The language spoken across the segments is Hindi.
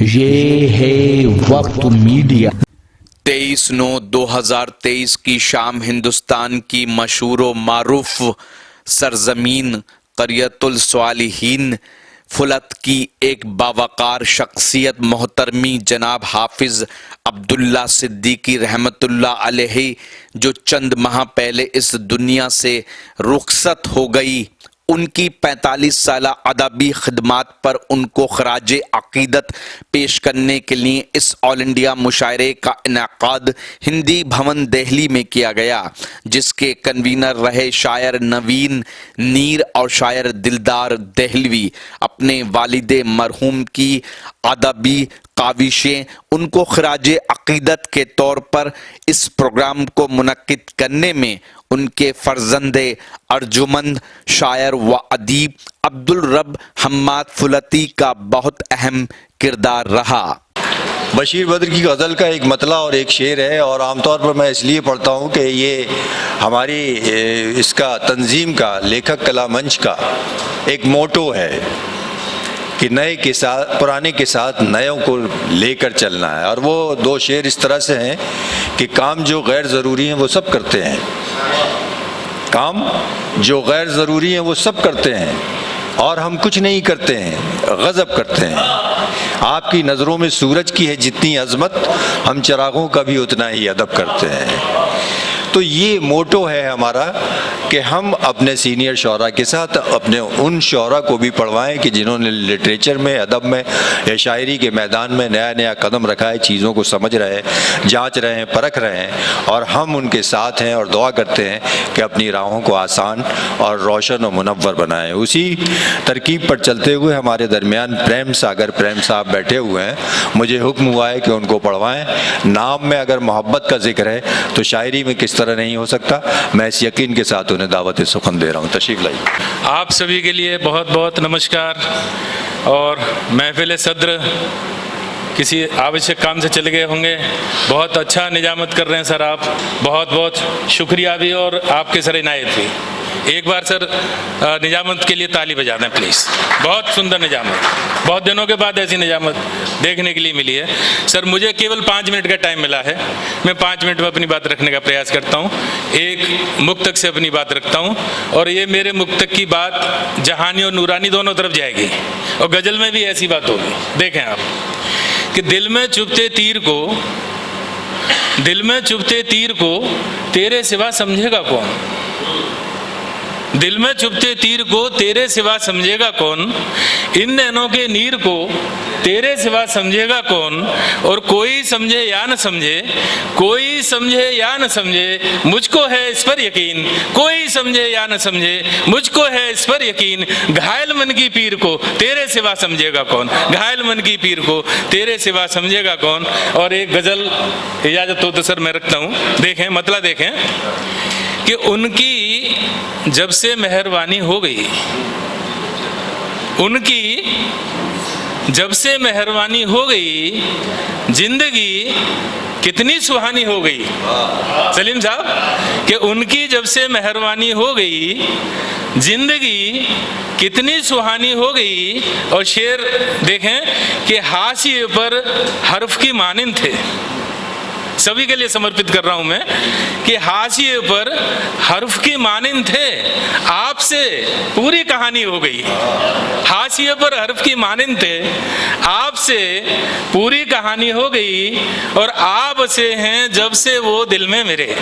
ये है वक्त मीडिया। 23/9/2023 की शाम हिंदुस्तान की मशहूर व मारूफ सरजमीन क़रियतुल स्वालिहीन फुलत की एक बावकार शख्सियत मोहतरमी जनाब हाफिज अब्दुल्ला सिद्दीकी रहमतुल्लाह अलैहि जो चंद माह पहले इस दुनिया से रुखसत हो गई, उनकी 45 साला अदबी खिदमात पर उनको खराज अकीदत पेश करने के लिए इस ऑल इंडिया मुशायरे का इनेकाद हिंदी भवन दिल्ली में किया गया, जिसके कन्वीनर रहे शायर नवीन नीर और शायर दिलदार दहलवी। अपने वालिदे मरहूम की अदबी काविशें उनको खराज अकीदत के तौर पर इस प्रोग्राम को मुनक्किद करने में उनके फर्जंदे अर्जुमंद शायर व अदीब अब्दुल रब हम्माद फुलती का बहुत अहम किरदार रहा। बशीर बद्र की गज़ल का एक मतला और एक शेर है, और आमतौर पर मैं इसलिए पढ़ता हूँ कि ये हमारी इसका तंजीम का लेखक कला मंच का एक मोटो है कि नए के साथ पुराने के साथ नयों को लेकर चलना है। और वो दो शेर इस तरह से हैं कि काम जो गैर ज़रूरी हैं वो सब करते हैं, काम जो गैर ज़रूरी हैं वो सब करते हैं, और हम कुछ नहीं करते हैं, गज़ब करते हैं। आपकी नज़रों में सूरज की है जितनी अज़मत, हम चिरागों का भी उतना ही अदब करते हैं। तो ये मोटो है हमारा कि हम अपने सीनियर शौरा के साथ अपने उन शौरा को भी पढ़वाएं कि जिन्होंने लिटरेचर में, अदब में या शायरी के मैदान में नया नया कदम रखा है, चीज़ों को समझ रहे हैं, जांच रहे हैं, परख रहे हैं, और हम उनके साथ हैं और दुआ करते हैं कि अपनी राहों को आसान और रोशन और मुनव्वर बनाएं। उसी तरकीब पर चलते हुए हमारे दरमियान प्रेम सागर प्रेम साहब बैठे हुए हैं। मुझे हुक्म हुआ है कि उनको पढ़वाएँ। नाम में अगर मोहब्बत का जिक्र है तो शायरी में किस तरह नहीं हो सकता। मैं इस यकीन के साथ उन्हें दावत सुखन दे रहा हूँ। तशरीफ लाइए। आप सभी के लिए बहुत बहुत नमस्कार। और महफिल सद्र किसी आवश्यक काम से चले गए होंगे, बहुत अच्छा निजामत कर रहे हैं सर आप, बहुत बहुत शुक्रिया भी और आपके सर इनायत भी। एक बार सर निजामत के लिए ताली बजा दें प्लीज़। बहुत सुंदर निजामत, बहुत दिनों के बाद ऐसी निजामत देखने के लिए मिली है। सर मुझे केवल 5 मिनट का टाइम मिला है, मैं 5 मिनट में अपनी बात रखने का प्रयास करता हूँ। एक मुक्तक से अपनी बात रखता हूँ, और ये मेरे मुक्तक की बात जहानी और नूरानी दोनों तरफ जाएगी, और गज़ल में भी ऐसी बात होगी। देखें आप कि दिल में चुभते तीर को तेरे सिवा समझेगा कौन, दिल में चुभते तीर को तेरे सिवा समझेगा कौन, इन नैनों के नीर को तेरे सिवा समझेगा कौन, और कोई समझे या न समझे, कोई समझे या न समझे, मुझको है इस पर यकीन, कोई समझे या न समझे, मुझको है इस पर यकीन, घायल मन की पीर को तेरे सिवा समझेगा कौन, घायल मन की पीर को तेरे सिवा समझेगा कौन। और एक गज़ल इजाज़त हो तो सर मैं रखता हूँ। देखें मतला देखें कि उनकी जब से मेहरबानी हो गई, उनकी जब से मेहरबानी हो गई, जिंदगी कितनी सुहानी हो गई। सलीम साहब कि उनकी जब से मेहरबानी हो गई, जिंदगी कितनी सुहानी हो गई। और शेर देखें कि हाशिए पर हर्फ की मानिंद थे, सभी के लिए समर्पित कर रहा हूं मैं, कि हाशिए पर हर्फ की मानिंद थे, आपसे पूरी कहानी हो गई। हाशिए पर हर्फ की मानिंद थे, आपसे पूरी कहानी हो गई, और आप से हैं जब से वो दिल में मेरे।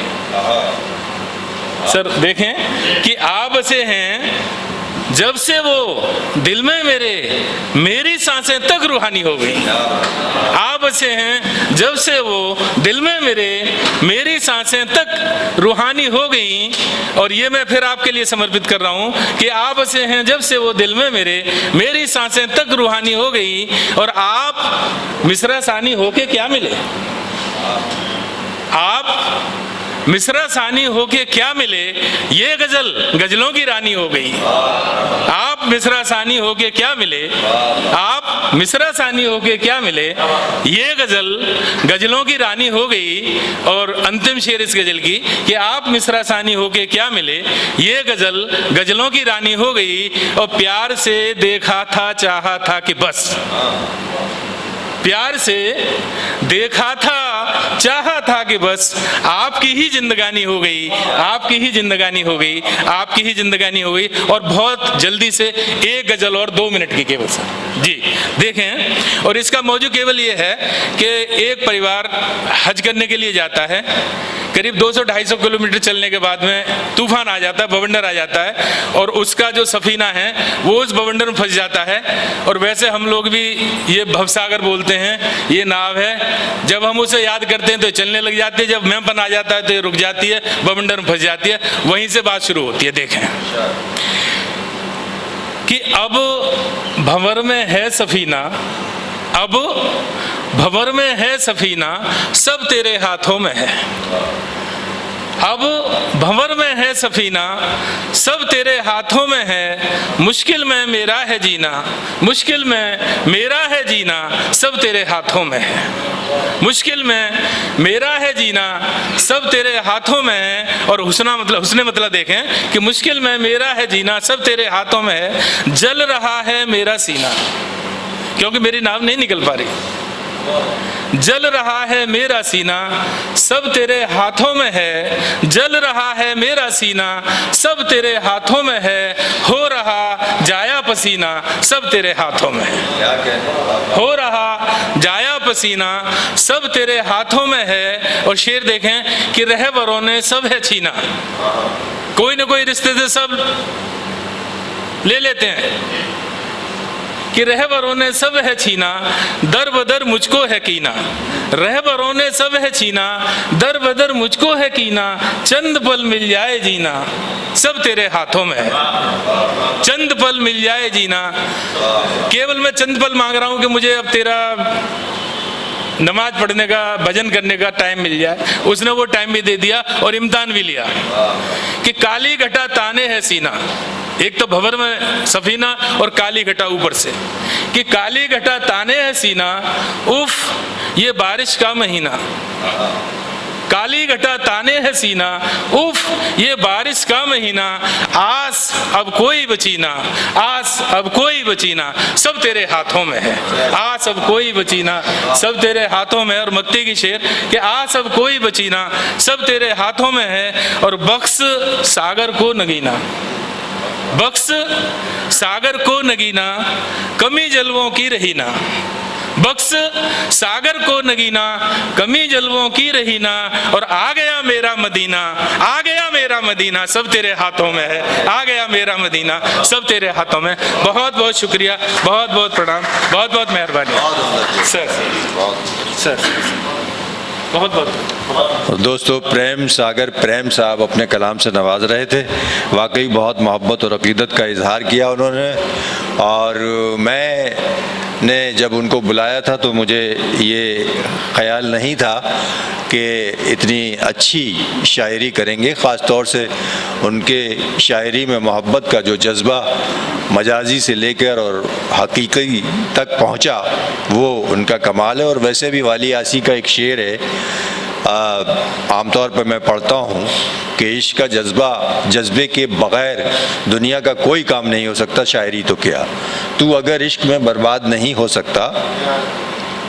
सर देखें कि आप से हैं जब से वो दिल में मेरे, मेरी सांसें तक रूहानी हो गई। आप से हैं जब से वो दिल में मेरे, मेरी सांसें तक रूहानी हो गई। और ये मैं फिर आपके लिए समर्पित कर रहा हूँ कि आप से हैं जब से वो दिल में मेरे, मेरी सांसें तक रूहानी हो गई। और आप मिसरा सानी होके क्या मिले, आप मिसरा सानी होके क्या मिले, ये गजल गजलों की रानी हो गई। आप मिसरा सानी होके क्या मिले, आप मिसरा सानी होके क्या मिले, ये गजल गजलों की रानी हो गई। और अंतिम शेर इस गजल की कि आप मिसरा सानी होके क्या मिले, ये गजल गजलों की रानी हो गई। और प्यार से देखा था, चाहा था कि बस, प्यार से देखा था, चाहा था कि बस आपकी ही जिंदगानी हो गई, आपकी ही जिंदगानी हो गई, आपकी ही जिंदगानी हो गई। और बहुत जल्दी से एक गजल और 2 मिनट की केवल सर जी देखें। और इसका मौजू केवल ये है कि एक परिवार हज करने के लिए जाता है, करीब 200-250 किलोमीटर चलने के बाद में तूफान आ जाता है, बवंडर आ जाता है, और उसका जो सफीना है वो उस बवंडर में फंस जाता है। और वैसे हम लोग भी ये भवसागर बोलते हैं, ये नाव है, जब हम उसे याद करते हैं तो चलने लग जाती है, जब मेहपन आ जाता है तो ये रुक जाती है, बवंडर में फंस जाती है। वहीं से बात शुरू होती है। देखें कि अब भंवर में है सफीना, अब भंवर में है सफीना, सब तेरे हाथों में है। अब भंवर में है सफीना, सब तेरे हाथों में है। मुश्किल में मेरा है जीना, मुश्किल में मेरा है जीना, सब तेरे हाथों में है। मुश्किल में मेरा है जीना, सब तेरे हाथों में है। और हुस्ने मतलब देखें कि मुश्किल में मेरा है जीना, सब तेरे हाथों में है। जल रहा है मेरा सीना, क्योंकि मेरी नाव नहीं निकल पा रही। जल रहा है मेरा सीना, सब तेरे हाथों में है। जल रहा है मेरा सीना, सब तेरे हाथों में है। हो रहा जाया पसीना, सब तेरे हाथों में है। हो रहा जाया पसीना, सब तेरे हाथों में है। और शेर देखें कि रहबरों ने सब है छीना, कोई ना कोई रिश्ते से सब ले लेते हैं। कि रहबरों ने सब है छीना, दर बदर मुझको है कीना। रहबरों ने सब है छीना, दर बदर मुझको है कीना। चंद पल मिल जाए जीना, सब तेरे हाथों में है। चंद पल मिल जाए जीना, केवल मैं चंद पल मांग रहा हूं कि मुझे अब तेरा नमाज पढ़ने का, भजन करने का टाइम मिल जाए। उसने वो टाइम भी दे दिया और इम्तिहान भी लिया कि काली घटा ताने है सीना। एक तो भंवर में सफीना और काली घटा ऊपर से, कि काली घटा ताने है सीना, उफ ये बारिश का महीना। काली घटा ताने है सीना, उफ ये बारिश का महीना। आस अब कोई बचीना, आस अब कोई बचीना, सब तेरे हाथों में है। आस अब कोई बचीना, सब तेरे हाथों में है। और मत्ती की शेर कि आस अब कोई बचीना, सब तेरे हाथों में है। और बख्श सागर को नगीना, बख्श सागर को नगीना, कमी जलवों की रहीना। बख्श सागर को नगीना, कमी जलवों की रहीना। और आ गया मेरा मदीना, आ गया मेरा मदीना, सब तेरे हाथों में है। आ गया मेरा मदीना, सब तेरे हाथों में। बहुत बहुत शुक्रिया, बहुत बहुत प्रणाम, बहुत बहुत मेहरबानी सर। सर बहुत बहुत। दोस्तों, प्रेम सागर प्रेम साहब अपने कलाम से नवाज रहे थे। वाकई बहुत मोहब्बत और अकीदत का इजहार किया उन्होंने। और मैंने जब उनको बुलाया था तो मुझे ये ख्याल नहीं था कि इतनी अच्छी शायरी करेंगे। ख़ास तौर से उनके शायरी में मोहब्बत का जो जज्बा मजाजी से लेकर और हकीकी तक पहुंचा, वो उनका कमाल है। और वैसे भी वाली आसी का एक शेर है, आमतौर पर मैं पढ़ता हूँ कि इश्क का जज्बे के बग़ैर दुनिया का कोई काम नहीं हो सकता। शायरी तो क्या, तू अगर इश्क में बर्बाद नहीं हो सकता,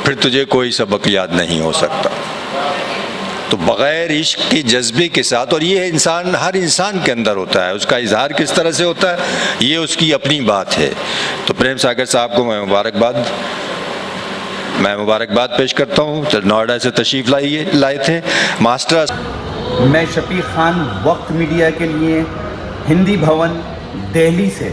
फिर तुझे कोई सबक याद नहीं हो सकता। तो बग़ैर इश्क के जज्बे के साथ, और ये इंसान, हर इंसान के अंदर होता है, उसका इजहार किस तरह से होता है ये उसकी अपनी बात है। तो प्रेम सागर साहब को मैं मुबारकबाद पेश करता हूँ। नोएडा से तशरीफ़ लाए थे मास्टर। मैं शफीक खान, वक्त मीडिया के लिए, हिंदी भवन, दिल्ली से।